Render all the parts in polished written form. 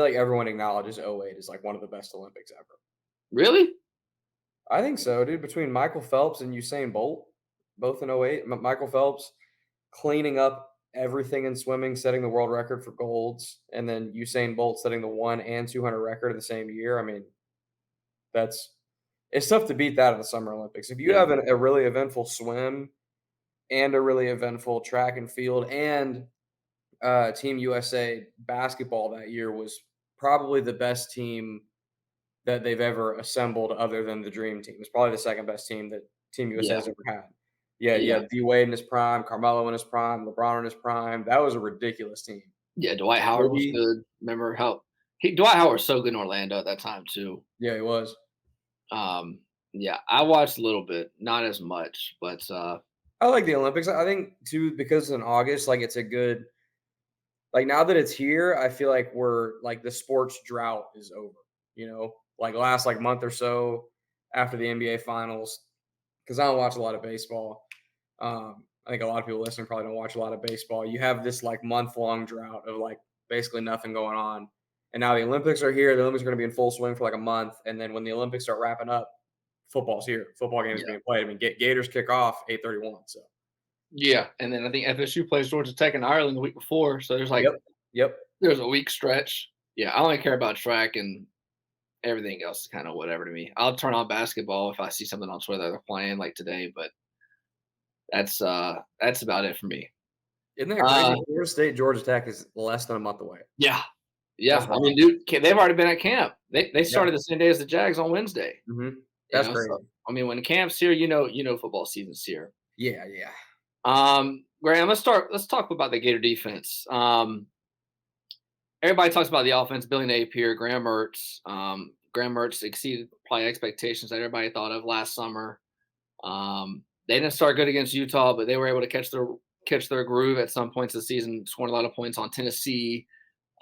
feel like everyone acknowledges '08 is like one of the best Olympics ever. Really? I think so, dude. Between Michael Phelps and Usain Bolt, both in '08, Michael Phelps cleaning up everything in swimming, setting the world record for golds, and then Usain Bolt setting the 1 and 200 record in the same year. I mean, that's it's tough to beat that in the Summer Olympics. If you Yeah. have a really eventful swim and a really eventful track and field, and Team USA basketball that year was probably the best team that they've ever assembled other than the dream team. It's probably the second best team that Team USA Yeah. has ever had. Yeah, Yeah. yeah, D Wade in his prime, Carmelo in his prime, LeBron in his prime. That was a ridiculous team. Yeah, Dwight Howard was Kobe, good. Remember how Dwight Howard was so good in Orlando at that time too. yeah, he was. Um, yeah, I watched a little bit, not as much, but I like the Olympics. I think too because in August, like it's a good like now that it's here, I feel like we're like the sports drought is over. Like last like month or so after the NBA finals, because I don't watch a lot of baseball. I think a lot of people listening probably don't watch a lot of baseball. You have this like month long drought of like basically nothing going on. And now the Olympics are here. The Olympics are going to be in full swing for like a month. And then when the Olympics start wrapping up, football's here. Football games yeah. being played. I mean, Gators kick off 8:31. So, Yeah, and then I think FSU plays Georgia Tech in Ireland the week before, so yep, yep. there's a week stretch. Yeah, I only care about track and everything else is kind of whatever to me. I'll turn on basketball if I see something on Twitter they're playing like today, but that's about it for me. Isn't that Uh, crazy? Florida State, Georgia Tech is less than a month away. yeah, That's yeah. I wild. mean, dude, they've already been at camp. They Yeah. started the same day as the Jags on Wednesday. That's So crazy. I mean, when the camp's here, you know football season's here. Yeah, yeah. Graham, let's talk about the Gator defense. Everybody talks about the offense, Billy Napier, Graham Mertz. Graham Mertz exceeded probably expectations that everybody thought of last summer. They didn't start good against Utah, but they were able to catch their groove at some points of the season. Scored a lot of points on Tennessee.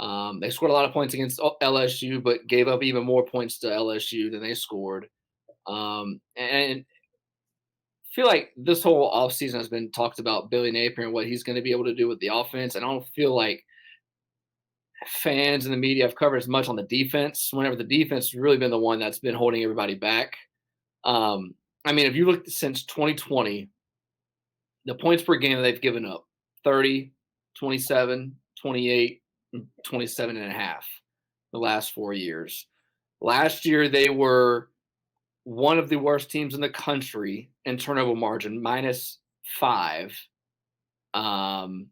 They scored a lot of points against LSU, but gave up even more points to LSU than they scored. And I feel like this whole offseason has been talked about Billy Napier and what he's going to be able to do with the offense. And I don't feel like fans and the media have covered as much on the defense, whenever the defense has really been the one that's been holding everybody back. I mean, if you look since 2020, the points per game that they've given up 30, 27, 28, and 27 and a half the last 4 years. Last year, they were one of the worst teams in the country in turnover margin, -5. Um,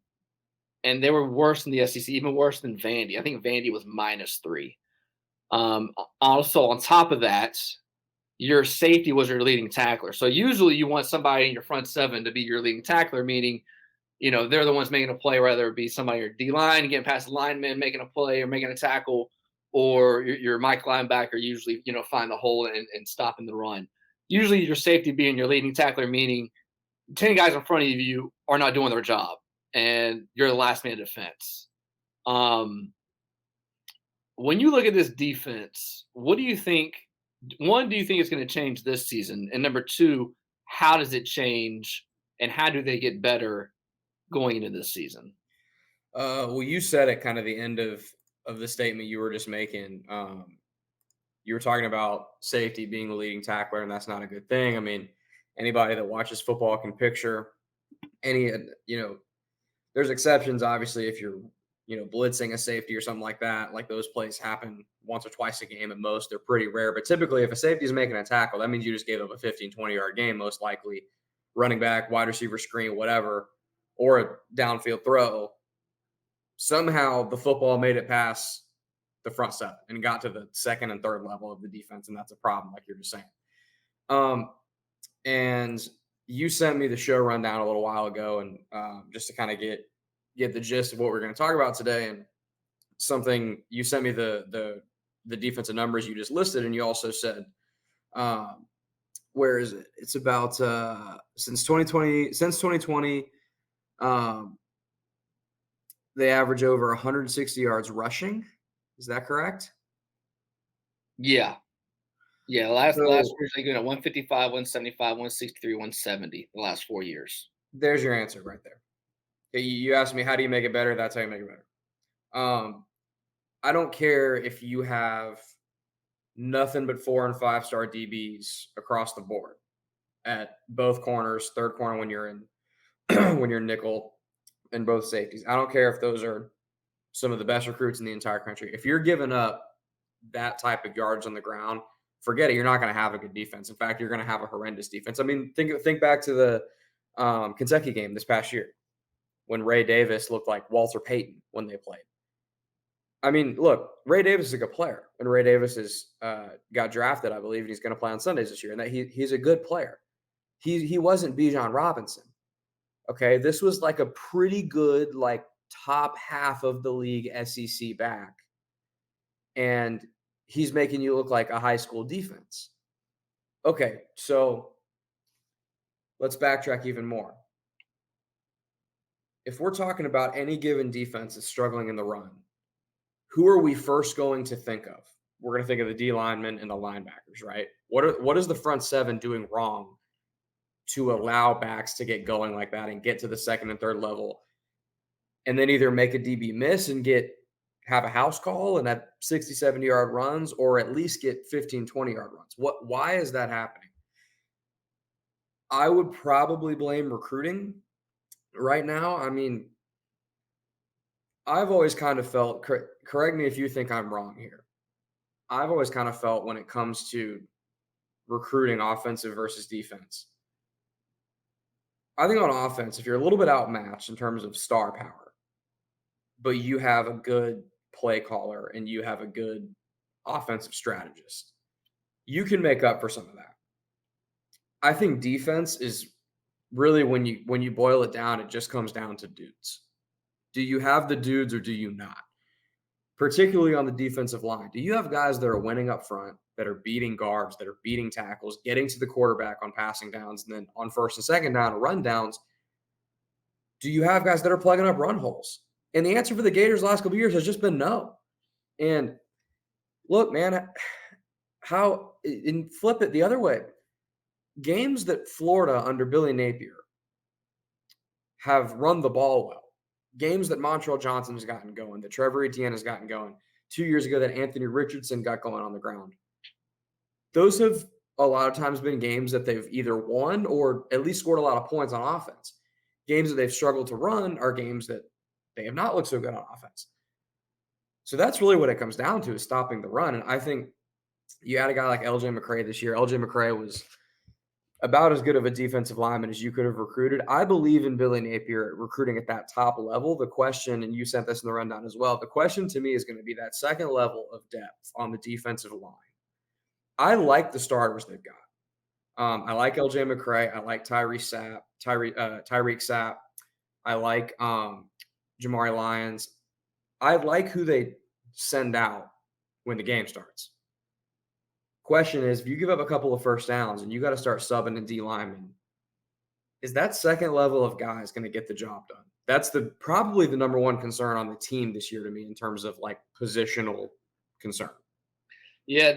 and they were worse than the SEC, even worse than Vandy. I think Vandy was -3. Also, on top of that, your safety was your leading tackler. So usually you want somebody in your front seven to be your leading tackler, meaning, they're the ones making a play, whether it be somebody in your D line, getting past the lineman, making a play or making a tackle, or your Mike linebacker usually, find the hole and stopping the run. Usually your safety being your leading tackler, meaning 10 guys in front of you are not doing their job and you're the last man of defense. Um, when you look at this defense, what do you think? One, do you think it's going to change this season? And number two, how does it change and how do they get better going into this season? Well, you said at kind of the end of the statement you were just making. You were talking about safety being the leading tackler, and that's not a good thing. I mean, anybody that watches football can picture any, there's exceptions, obviously, if you're, blitzing a safety or something like that. Like those plays happen once or twice a game at most. They're pretty rare. But typically, if a safety is making a tackle, that means you just gave up a 15, 20-yard game, most likely. Running back, wide receiver screen, whatever, or a downfield throw. Somehow the football made it past the front seven and got to the second and third level of the defense, and that's a problem, like you're just saying. And you sent me the show rundown a little while ago, and just to kind of get the gist of what we're going to talk about today, and something you sent me the defensive numbers you just listed, and you also said, where is it? It's about since 2020, they average over 160 yards rushing. Is that correct? Yeah. Yeah. Last So year's they good at 155, 175, 163, 170 the last 4 years. there's your answer right there. Okay, you asked me how do you make it better? That's how you make it better. Um, I don't care if you have nothing but 4 and 5 star DBs across the board at both corners, third corner when you're in when you're nickel, and both safeties. I don't care if those are some of the best recruits in the entire country. If you're giving up that type of yards on the ground, forget it. You're not going to have a good defense. In fact, you're going to have a horrendous defense. I mean, think back to the Kentucky game this past year when Ray Davis looked like Walter Payton when they played. I mean, look, Ray Davis is a good player, and Ray Davis is got drafted, I believe, and he's going to play on Sundays this year. And that he's a good player. He wasn't Bijan Robinson. Okay, this was like a pretty good, like top half of the league SEC back, and he's making you look like a high school defense. Okay, so let's backtrack even more. If we're talking about any given defense that's struggling in the run, who are we first going to think of? We're going to think of the D linemen and the linebackers, right? What is the front seven doing wrong to allow backs to get going like that and get to the second and third level, and then either make a DB miss and have a house call and have 60, 70-yard runs, or at least get 15, 20-yard runs? Why is that happening? I would probably blame recruiting right now. I mean, I've always kind of felt, correct me if you think I'm wrong here. I've always kind of felt when it comes to recruiting offensive versus defense, I think on offense, if you're a little bit outmatched in terms of star power, but you have a good play caller and you have a good offensive strategist, you can make up for some of that. I think defense is really, when you boil it down, it just comes down to dudes. Do you have the dudes or do you not? Particularly on the defensive line. Do you have guys that are winning up front, that are beating guards, that are beating tackles, getting to the quarterback on passing downs, and then on first and second down or run downs? Do you have guys that are plugging up run holes? And the answer for the Gators the last couple of years has just been no. And look, man, and flip it the other way. Games that Florida under Billy Napier have run the ball well. Games that Montrell Johnson has gotten going, that Trevor Etienne has gotten going. 2 years ago that Anthony Richardson got going on the ground. Those have a lot of times been games that they've either won or at least scored a lot of points on offense. Games that they've struggled to run are games that they have not looked so good on offense. So that's really what it comes down to, is stopping the run. And I think you had a guy like LJ McCray this year. LJ McCray was about as good of a defensive lineman as you could have recruited. I believe in Billy Napier recruiting at that top level. The question, and you sent this in the rundown as well, the question to me is going to be that second level of depth on the defensive line. I like the starters they've got. I like LJ McCray. I like Tyreek Sapp. I like Jamari Lyons. I like who they send out when the game starts. Question is, if you give up a couple of first downs and you got to start subbing in D linemen, is that second level of guys going to get the job done? That's probably the number one concern on the team this year to me in terms of like positional concern. Yeah,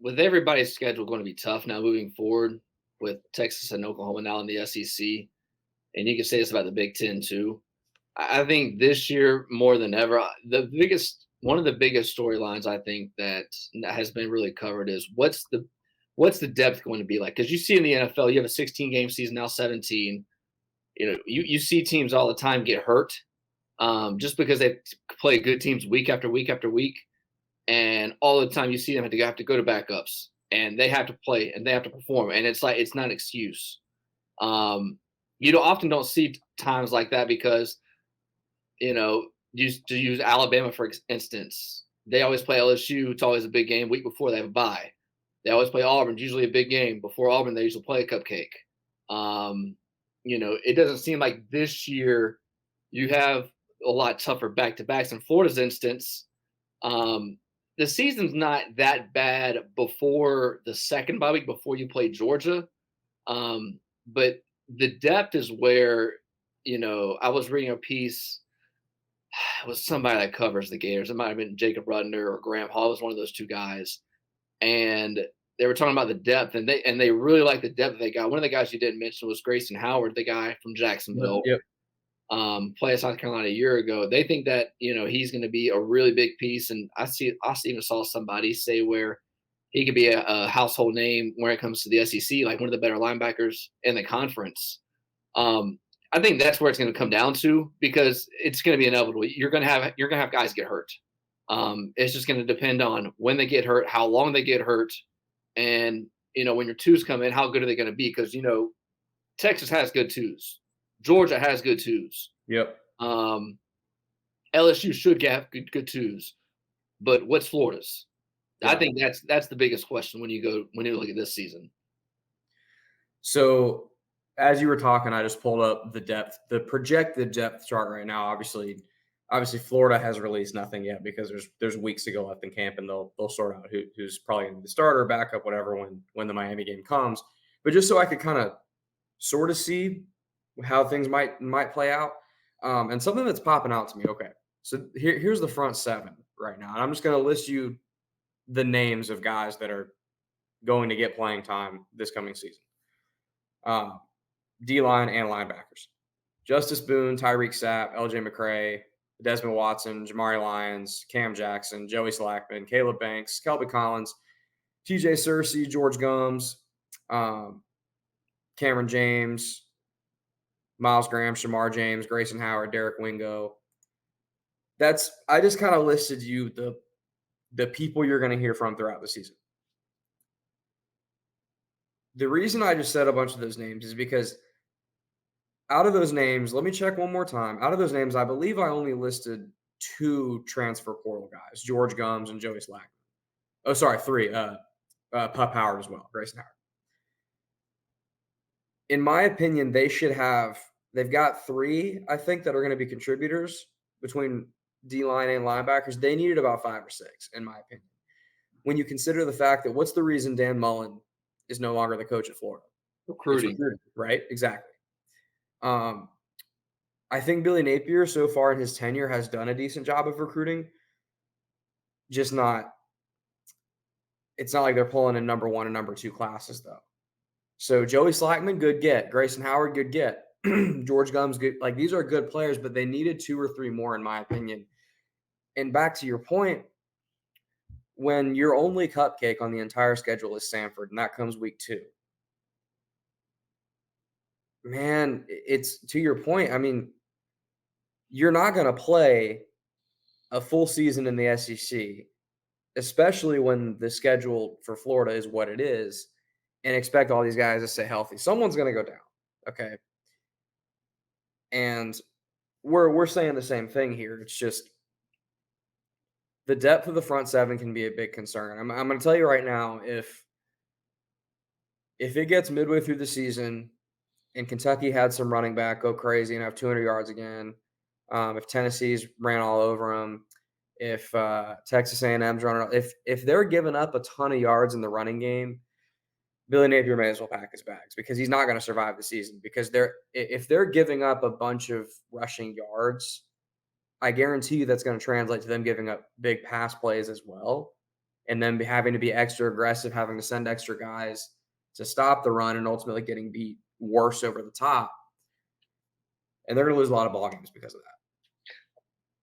with everybody's schedule going to be tough now moving forward with Texas and Oklahoma now in the SEC, and you can say this about the Big Ten too. I think this year more than ever, one of the biggest storylines I think that has been really covered is what's the depth going to be like? Because you see in the NFL, you have a 16-game season now, 17. You see teams all the time get hurt just because they play good teams week after week after week, and all the time you see them have to go to backups, and they have to play and they have to perform, and it's like it's not an excuse. You often don't see times like that because to use Alabama, for instance, they always play LSU. It's always a big game week before they have a bye. They always play Auburn. It's usually a big game. Before Auburn, they usually play a cupcake. It doesn't seem like this year you have a lot tougher back-to-backs. In Florida's instance, the season's not that bad before the second bye week, before you play Georgia. But the depth is where, I was reading a piece. It was somebody that covers the Gators. It might have been Jacob Rudner or Graham Hall. It was one of those two guys. And they were talking about the depth, and they really like the depth they got. One of the guys you didn't mention was Grayson Howard, the guy from Jacksonville. Yep. play at South Carolina a year ago. They think that he's going to be a really big piece, and I even saw somebody say where he could be a household name when it comes to the SEC, like one of the better linebackers in the conference. Um, I think that's where it's going to come down to because it's going to be inevitable. You're going to have guys get hurt. It's just going to depend on when they get hurt, how long they get hurt, and when your twos come in, how good are they going to be? Because Texas has good twos, Georgia has good twos, Yep. um, LSU should have good twos, but what's Florida's? I Yeah. think that's the biggest question when you look at this season. So as you were talking, I just pulled up the projected depth chart right now. Obviously, Florida has released nothing yet because there's weeks to go left in camp, and they'll sort out who's probably going to be the starter, backup, whatever when the Miami game comes. But just so I could kind of sort of see how things might play out, and something that's popping out to me. Okay, so here's the front seven right now, and I'm just going to list you the names of guys that are going to get playing time this coming season. Um, D line and linebackers. Justice Boone, Tyreek Sapp, LJ McCray, Desmond Watson, Jamari Lyons, Cam Jackson, Joey Slackman, Caleb Banks, Kelby Collins, TJ Searcy, George Gums, um, Cameron James, Miles Graham, Shamar James, Grayson Howard, Derek Wingo. I just kind of listed you the people you're going to hear from throughout the season. The reason I just said a bunch of those names is because out of those names, let me check one more time. Out of those names, I believe I only listed 2 transfer portal guys, George Gums and Joey Slack. Oh, sorry, 3. Pup Howard as well, Grayson Howard. In my opinion, they've got 3, I think, that are going to be contributors between D line and linebackers. They needed about 5 or 6, in my opinion. When you consider the fact that what's the reason Dan Mullen is no longer the coach at Florida? It's Recruiting. recruiting, right? Exactly. Um, I think Billy Napier so far in his tenure has done a decent job of recruiting. Just not it's not like they're pulling in number 1 and number 2 classes though. So Joey Slackman, good get. Grayson Howard, good get. George Gums, good. Like these are good players, but they needed 2 or 3 more in my opinion. And back to your point, when your only cupcake on the entire schedule is Sanford, and that comes week 2. Man, it's to your point. I mean, you're not going to play a full season in the SEC, especially when the schedule for Florida is what it is, and expect all these guys to stay healthy. Someone's going to go down, okay? And we're saying the same thing here. It's just the depth of the front seven can be a big concern. I'm going to tell you right now, if it gets midway through the season and Kentucky had some running back go crazy and have 200 yards again, if Tennessee's ran all over them, if Texas A&M's running, if they're giving up a ton of yards in the running game, Billy Napier may as well pack his bags because he's not going to survive the season. Because if they're giving up a bunch of rushing yards, I guarantee you that's going to translate to them giving up big pass plays as well, and then having to be extra aggressive, having to send extra guys to stop the run, and ultimately getting beat worse over the top. And they're going to lose a lot of ball games because of that.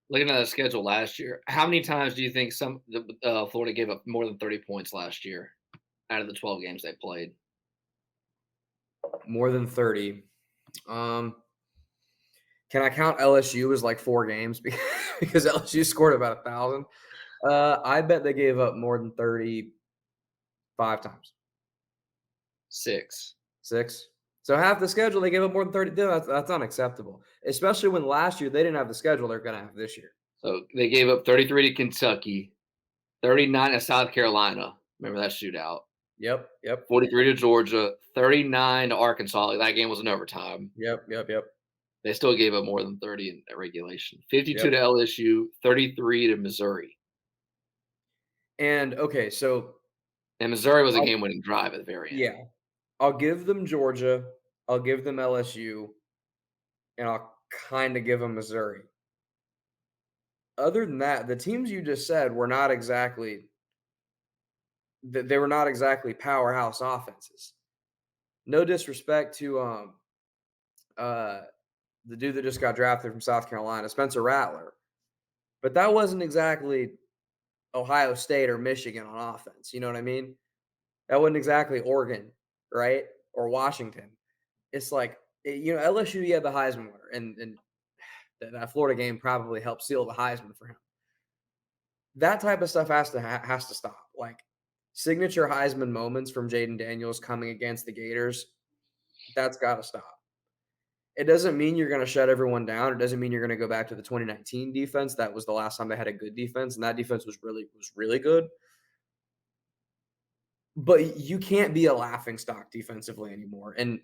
Looking at the schedule last year, how many times do you think Florida gave up more than 30 points last year out of the 12 games they played? More than 30. Can I count LSU as like 4 games because LSU scored about 1,000? I bet they gave up more than 35 times. 6. 6. So half the schedule they gave up more than 30. That's unacceptable, especially when last year they didn't have the schedule they're going to have this year. So they gave up 33 to Kentucky, 39 to South Carolina. Remember that shootout? Yep. 43 to Georgia, 39 to Arkansas. That game was in overtime. Yep. They still gave up more than 30 in regulation. 52 Yep. to LSU, 33 to Missouri. And okay, so And Missouri was a game-winning drive at the very end. yeah, I'll give them Georgia, I'll give them LSU, and I'll kind of give them Missouri. Other than that, the teams you just said were not exactly they were not exactly powerhouse offenses. No disrespect to the dude that just got drafted from South Carolina, Spencer Rattler. But that wasn't exactly Ohio State or Michigan on offense. You know what I mean? That wasn't exactly Oregon, right? Or Washington. It's like, LSU, you had the Heisman winner, and that Florida game probably helped seal the Heisman for him. That type of stuff has to stop. Like signature Heisman moments from Jaden Daniels coming against the Gators, that's got to stop. It doesn't mean you're going to shut everyone down. It doesn't mean you're going to go back to the 2019 defense. That was the last time they had a good defense, and that defense was really good. But you can't be a laughing stock defensively anymore. And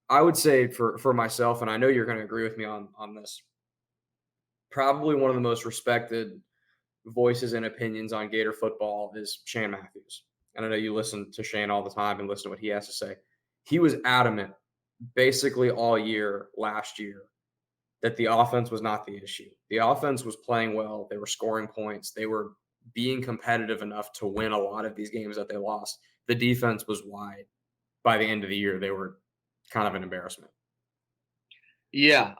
I would say for myself, and I know you're going to agree with me on this, probably one of the most respected voices and opinions on Gator football is Shane Matthews. And I know you listen to Shane all the time and listen to what he has to say. He was adamant basically all year last year that the offense was not the issue. The offense was playing well. They were scoring points. They were being competitive enough to win a lot of these games that they lost. The defense was wide. By the end of the year, they were kind of an embarrassment. Yeah.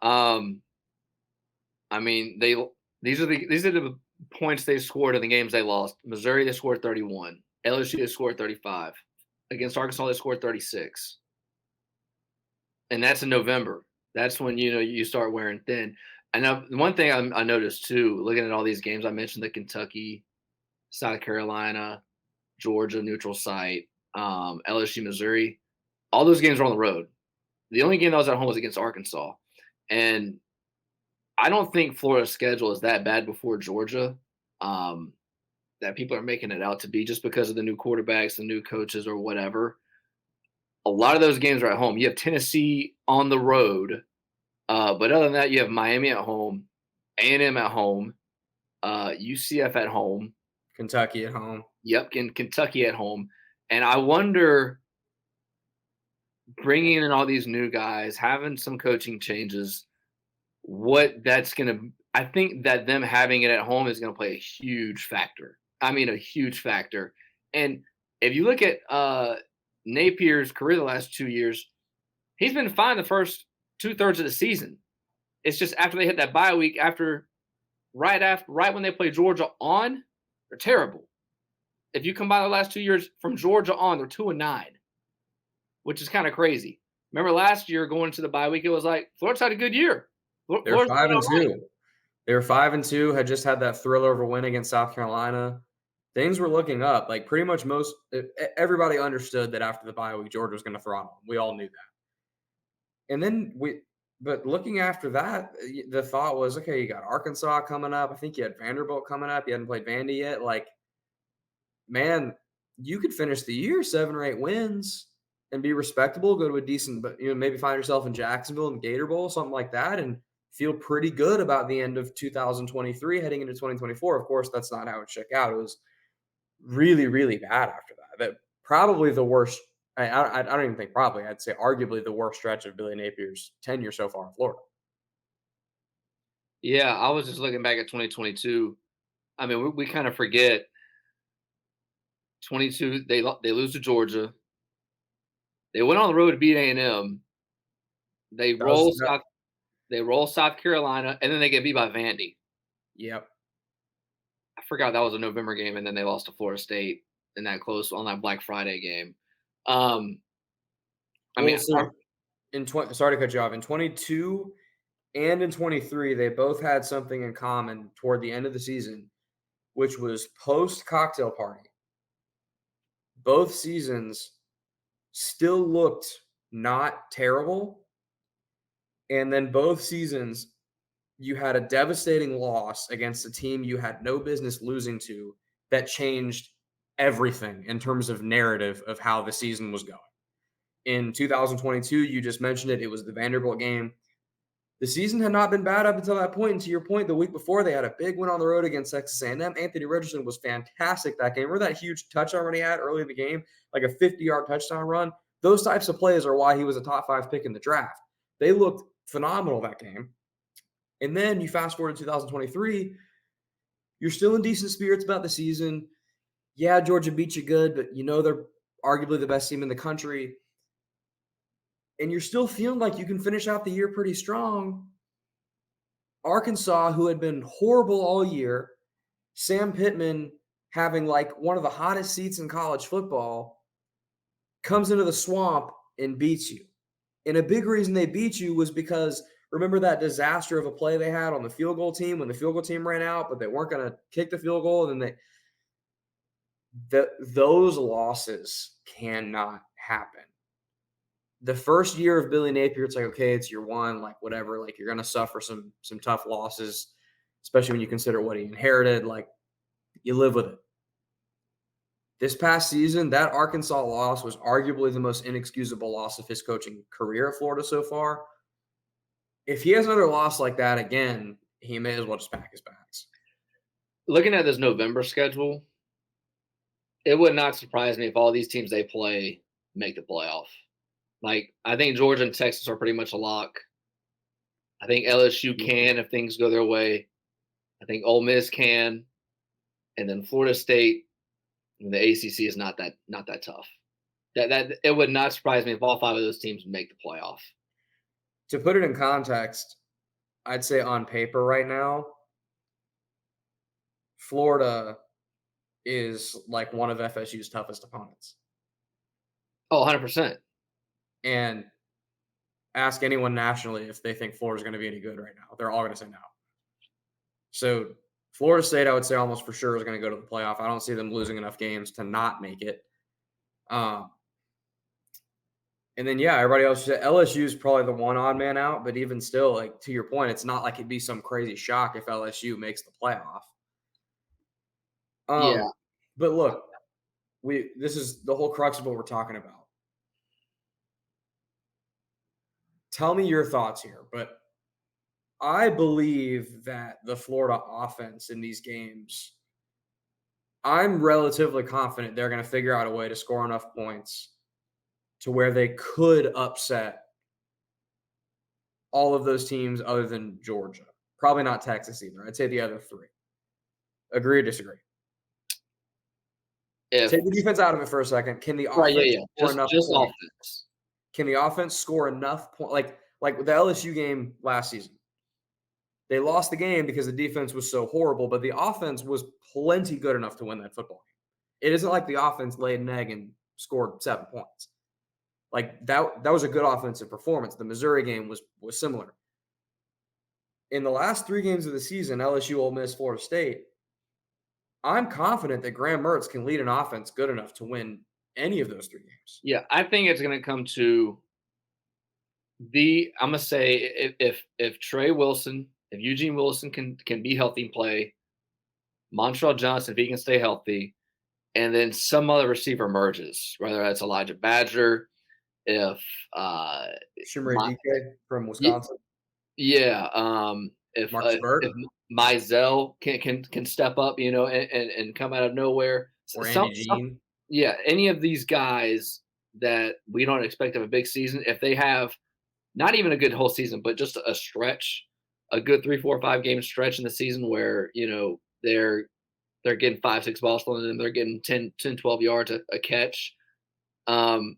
I mean, these are the points they scored in the games they lost. Missouri, they scored 31. LSU, they scored 35. Against Arkansas, they scored 36. And that's in November. That's when you start wearing thin. And now, the one thing I noticed too, looking at all these games, I mentioned the Kentucky, South Carolina, Georgia neutral site, LSU, Missouri. All those games were on the road. The only game that was at home was against Arkansas, and I don't think Florida's schedule is that bad before Georgia. Um, that people are making it out to be just because of the new quarterbacks, the new coaches, or whatever. A lot of those games are at home. You have Tennessee on the road, but other than that, you have Miami at home, A&M at home, UCF at home. Kentucky at home. Yep, and Kentucky at home. And I wonder, bringing in all these new guys, having some coaching changes, what that's going to. I think that them having it at home is going to play a huge factor. I mean, a huge factor. And if you look at Napier's career the last 2 years, he's been fine the first 2/3 of the season. It's just after they hit that bye week, right when they play Georgia on, they're terrible. If you combine the last 2 years from Georgia on, they're 2-9, which is kind of crazy. Remember last year going into the bye week, it was like Florida's had a good year. They were Florida's five doing and all right. two. They were 5-2. Had just had that thriller of a win against South Carolina. Things were looking up. Like pretty much everybody understood that after the bye week, Georgia was going to throttle them. We all knew that. And then but looking after that, the thought was, okay, you got Arkansas coming up. I think you had Vanderbilt coming up. You hadn't played Vandy yet. Like, man, you could finish the year 7 or 8 wins and be respectable, go to a decent, but maybe find yourself in Jacksonville in the Gator Bowl, something like that, and feel pretty good about the end of 2023 heading into 2024. Of course, that's not how it shook out. It was really, really bad after that. That probably the worst. I don't even think probably. I'd say arguably the worst stretch of Billy Napier's tenure so far in Florida. Yeah, I was just looking back at 2022. I mean, we kind of forget 22. They lose to Georgia. They went on the road to beat A&M. They That was roll that, South. They roll South Carolina, and then they get beat by Vandy. yep. I forgot that was a November game, and then they lost to Florida State in that close on that Black Friday game. Um, I Well, mean, so sorry to cut you off. In 22 and in 23, they both had something in common toward the end of the season, which was post cocktail party. Both seasons still looked not terrible. And then both seasons, you had a devastating loss against a team you had no business losing to that changed everything in terms of narrative of how the season was going. In 2022, you just mentioned it. It was the Vanderbilt game. The season had not been bad up until that point. And to your point, the week before, they had a big win on the road against Texas A&M. Anthony Richardson was fantastic that game. Remember that huge touchdown run he had early in the game, like a 50-yard touchdown run? Those types of plays are why he was a top 5 pick in the draft. They looked phenomenal that game. And then you fast forward to 2023, you're still in decent spirits about the season. Yeah, Georgia beat you good, but they're arguably the best team in the country. And you're still feeling like you can finish out the year pretty strong. Arkansas, who had been horrible all year, Sam Pittman having like one of the hottest seats in college football, comes into the swamp and beats you. And a big reason they beat you was because remember that disaster of a play they had on the field goal team when the field goal team ran out, but they weren't going to kick the field goal. And then those losses cannot happen. The first year of Billy Napier, it's like, okay, it's year one, like whatever, like you're gonna suffer some tough losses, especially when you consider what he inherited. Like you live with it. This past season, that Arkansas loss was arguably the most inexcusable loss of his coaching career at Florida so far. If he has another loss like that again, he may as well just pack his bags. Looking at this November schedule, it would not surprise me if all these teams they play make the playoff. Like, I think Georgia and Texas are pretty much a lock. I think LSU can if things go their way. I think Ole Miss can, and then Florida State. And the ACC is not that tough. That it would not surprise me if all five of those teams make the playoff. To put it in context, I'd say on paper right now, Florida is like one of FSU's toughest opponents. Oh, 100%. And ask anyone nationally if they think Florida's going to be any good right now. They're all going to say no. So Florida State, I would say almost for sure is going to go to the playoff. I don't see them losing enough games to not make it. And then, yeah, everybody else, LSU is probably the one odd man out. But even still, like to your point, it's not like it'd be some crazy shock if LSU makes the playoff. Yeah. But look, this is the whole crux of what we're talking about. Tell me your thoughts here, but I believe that the Florida offense in these games, I'm relatively confident they're going to figure out a way to score enough points to where they could upset all of those teams other than Georgia. Probably not Texas either. I'd say the other three. Agree or disagree? Take the defense out of it for a second. Can the offense score enough just points? offense. Can the offense score enough points? Like with the LSU game last season. They lost the game because the defense was so horrible, but the offense was plenty good enough to win that football game. It isn't like the offense laid an egg and scored 7 points. Like that was a good offensive performance. The Missouri game was similar. In the last 3 games of the season, LSU, Ole Miss, Florida State, I'm confident that Graham Mertz can lead an offense good enough to win any of those 3 games. Yeah, I think it's going to come to I'm going to say if Trey Wilson, if Eugene Wilson can be healthy and play, Montrell Johnson, if he can stay healthy, and then some other receiver emerges, whether that's Elijah Badger, if Shimmery DK from Wisconsin. Yeah, if Marcus Bird. if Mizell can step up, and come out of nowhere, Or Andy Jean. Yeah, any of these guys that we don't expect to have a big season, if they have not even a good whole season, but just a stretch, a good 3, 4, 5 game stretch in the season where they're getting 5, 6 balls thrown at them, they're getting 10, 12 yards a catch. They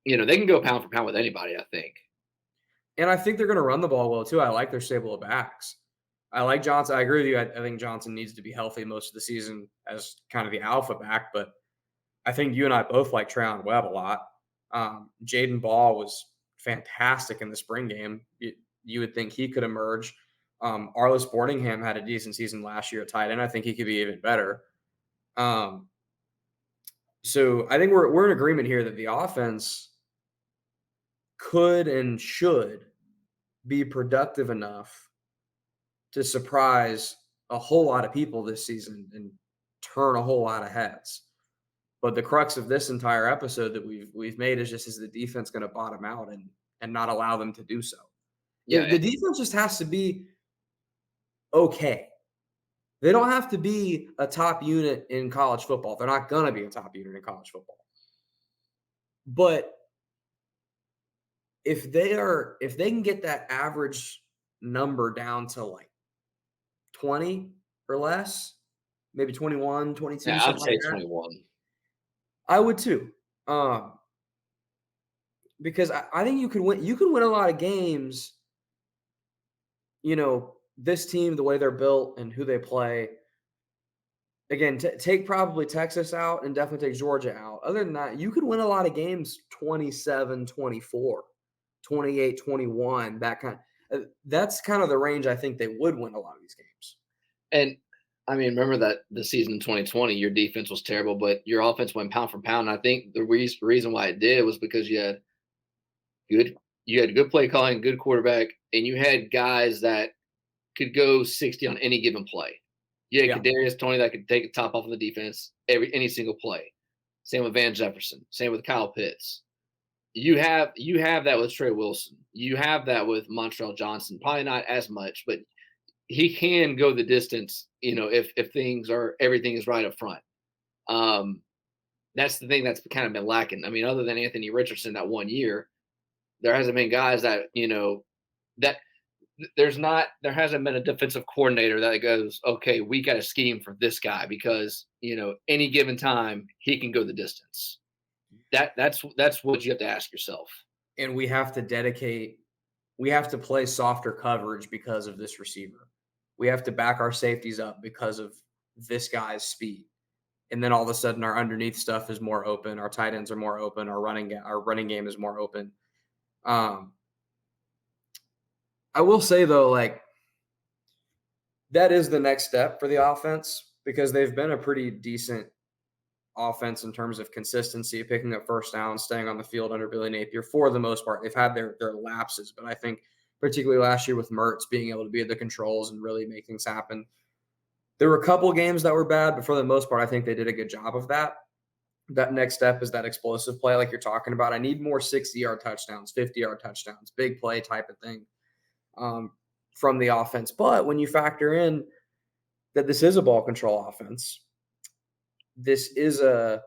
can go pound for pound with anybody, I think. And I think they're going to run the ball well, too. I like their stable of backs. I like Johnson. I agree with you. I think Johnson needs to be healthy most of the season as kind of the alpha back, but I think you and I both like Treon Webb a lot. Jaden Ball was fantastic in the spring game. You would think he could emerge. Arliss Boardingham had a decent season last year at tight end. I think he could be even better. So I think we're in agreement here that the offense could and should be productive enough to surprise a whole lot of people this season and turn a whole lot of heads. But the crux of this entire episode that we've made is the defense going to bottom out and not allow them to do so? Yeah, the defense just has to be okay. They don't have to be a top unit in college football. They're not going to be a top unit in college football. But if they can get that average number down to like 20 or less, maybe 21, 22. yeah, I'd say 21. I would too. Because I think you can win a lot of games, this team, the way they're built and who they play, again, take probably Texas out and definitely take Georgia out. Other than that, you could win a lot of games 27-24, 28-21. That's kind of the range I think they would win a lot of these games. And I mean, remember that the season in 2020, your defense was terrible, but your offense went pound for pound. And I think the reason why it did was because good you had good play calling, good quarterback, and you had guys that could go 60 on any given play. You had Yeah. Kadarius Toney that could take a top off of the defense any single play. Same with Van Jefferson. Same with Kyle Pitts. You have that with Trey Wilson. You have that with Montreal Johnson. Probably not as much, but he can go the distance. If everything is right up front. Um, that's the thing that's kind of been lacking. I mean, other than Anthony Richardson that 1 year, there hasn't been guys that there hasn't been a defensive coordinator that goes, okay, we got a scheme for this guy because any given time he can go the distance. That's what you have to ask yourself. And we have to play softer coverage because of this receiver. We have to back our safeties up because of this guy's speed. And then all of a sudden our underneath stuff is more open, our tight ends are more open, our running game is more open. I will say though, like, that is the next step for the offense because they've been a pretty decent offense in terms of consistency, picking up first downs, staying on the field under Billy Napier for the most part. They've had their lapses, but I think particularly last year with Mertz being able to be at the controls and really make things happen. There were a couple games that were bad, but for the most part, I think they did a good job of that. That next step is that explosive play like you're talking about. I need more 60-yard touchdowns, 50-yard touchdowns, big play type of thing from the offense. But when you factor in that this is a ball control offense, this is a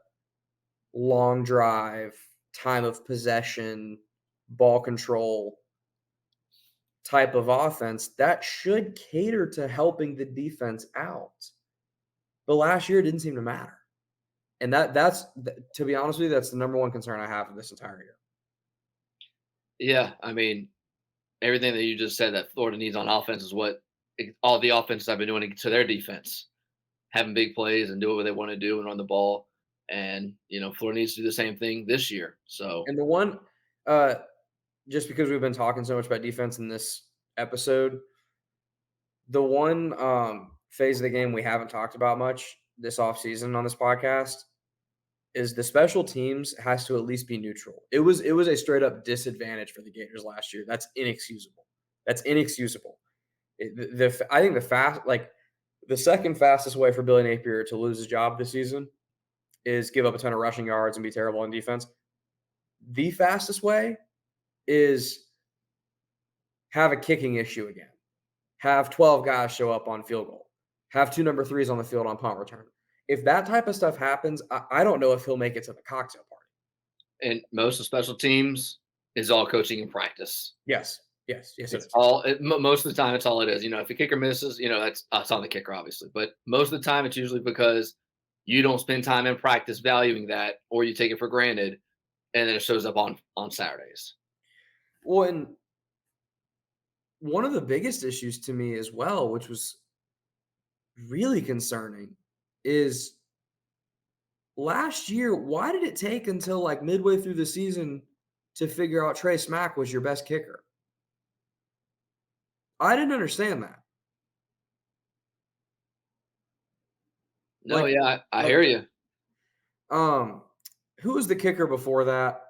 long drive, time of possession, ball control type of offense, that should cater to helping the defense out. But last year, it didn't seem to matter. And that's to be honest with you, that's the number one concern I have for this entire year. Yeah, I mean, everything that you just said that Florida needs on offense is what all the offenses have been doing to their defense, having big plays and doing what they want to do and run the ball. And Florida needs to do the same thing this year. So, And the one, just because we've been talking so much about defense in this episode, the one phase of the game we haven't talked about much this offseason on this podcast is the special teams has to at least be neutral. It was a straight up disadvantage for the Gators last year. That's inexcusable. That's inexcusable. I think the second fastest way for Billy Napier to lose his job this season is give up a ton of rushing yards and be terrible on defense. The fastest way is have a kicking issue again. Have 12 guys show up on field goal. Have two number threes on the field on punt return. If that type of stuff happens, I don't know if he'll make it to the cocktail party. and most of special teams is all coaching and practice. Yes. It It's is. most of the time, it's all it is. If a kicker misses, that's on the kicker, obviously. But most of the time, it's usually because you don't spend time in practice valuing that, or you take it for granted, and then it shows up on Saturdays. Well, and one of the biggest issues to me as well, which was really concerning, is last year, why did it take until like midway through the season to figure out Trey Smack was your best kicker? I didn't understand that. No, yeah, I hear you. Who was the kicker before that?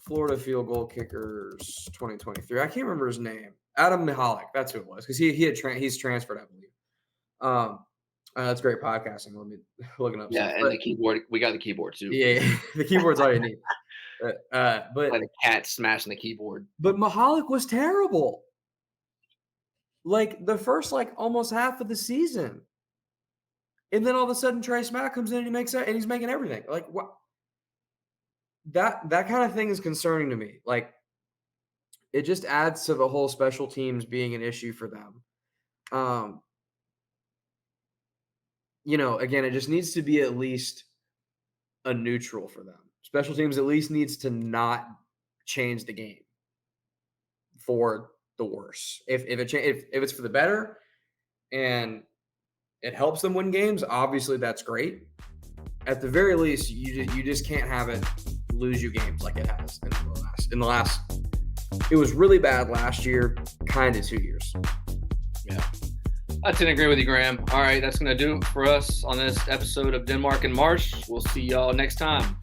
Florida field goal kickers 2023. I can't remember his name. Adam Mihalik. That's who it was because he's transferred, I believe. That's great podcasting. Let me look it up. Yeah, and the keyboard, we got the keyboard too. Yeah, the keyboard's all you need. But like a cat smashing the keyboard. But Mihalik was terrible. Like the first almost half of the season. And then all of a sudden Trey Smack comes in and he's making everything. Like what? That kind of thing is concerning to me. Like it just adds to the whole special teams being an issue for them. Again, it just needs to be at least a neutral for them. Special teams at least needs to not change the game for the worse. If it's for the better and it helps them win games, obviously that's great. At the very least, you just can't have it lose you games like it has in the last. It was really bad last year, kind of 2 years. Yeah. I tend to agree with you, Graham. All right, that's going to do it for us on this episode of Denmark and Marsh. We'll see y'all next time.